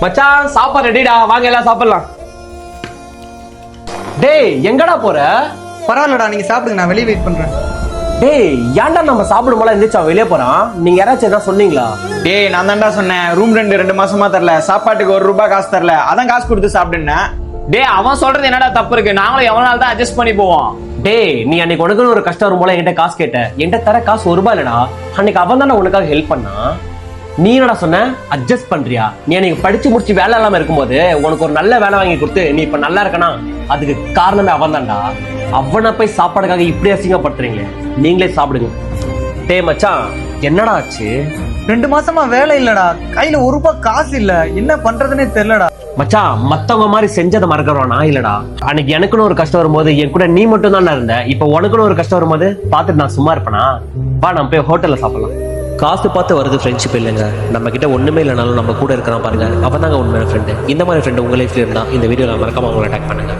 மச்சான் சாப்பாடு ரெடிடா, வாங்க எல்லாம் சாப்பிடலாம். டேய் எங்கடா போற? பரவாயில்லடா, நீங்க சாப்பிடுங்க, நான் வெளியே வெயிட் பண்றேன். டேய் ஏன்டா நம்ம சாப்பிடும் போல இருந்துச்சா வெளியே போறான்? நீங்க யாராச்சும் என்ன சொன்னீங்களா? டேய் நான் தான்டா சொன்னேன், ரூம் ரெண்டு மாசமா தரல, சாப்பாட்டுக்கு ₹1 காசு தரல, அதான் காசு கொடுத்து சாப்பிடுன்னு. டேய் அவன் சொல்றது என்னடா தப்பு இருக்கு? நாங்களும் எவ்வளவு நாள் தான் அட்ஜஸ்ட் பண்ணி போவோம். டேய் நீ அன்னைக்கு உனக்கு ஒரு கஷ்டம் வரும் போல என்கிட்ட காசு கேட்ட, என்கிட்ட தர காசு ₹1 இல்லடா. அன்னைக்கு அவன் தானே உனக்காக ஹெல்ப் பண்ணா. நீ என்னடா சொன்ன அட்ஜஸ்ட் பண்றியா? நீ அன்னைக்கு படிச்சு முடிச்சு வேலை இல்லாம இருக்கும்போது உனக்கு ஒரு நல்ல வேலை வாங்கி கொடுத்து நீ இப்ப நல்லா இருக்கனா, அதுக்கு காரணமே அவன் தான்டா. அவனை போய் சாப்பாடுக்காக இப்படி அசிங்கப்படுத்துறீங்க, நீங்களே சாப்பிடுங்க. டேய் மச்சான் என்னடா ஆச்சு? 2 மாசமா வேலை இல்லடா, கையில ₹1 காசு இல்ல, என்ன பண்றதுன்னே தெரியலடா. மச்சான் மத்தவங்க மாதிரி செஞ்சதை மறக்கிறோம் நான் இல்லடா. அன்னைக்கு எனக்குன்னு ஒரு கஷ்டம் வரும்போது என் கூட நீ மட்டும் தான் இருந்த. இப்ப உனக்குன்னு ஒரு கஷ்டம் வரும்போது பார்த்துட்டு நான் சும்மா இருப்பேனா? வா நம்ம போய் ஹோட்டல்ல சாப்பிடலாம். காசு பார்த்து வருது ஃப்ரெண்ட்ஷிப் இல்லைங்க. நம்ம கிட்ட ஒண்ணுமே இல்லைனாலும் நம்ம கூட இருக்கிறான் பாருங்க, அவன் தாங்க உண்மையான ஃப்ரெண்டு. இந்த மாதிரி ஃப்ரெண்டு உங்க லைஃப்ல இருந்தா இந்த வீடியோல மறக்காம அவங்களை அட்டாக் பண்ணுங்க.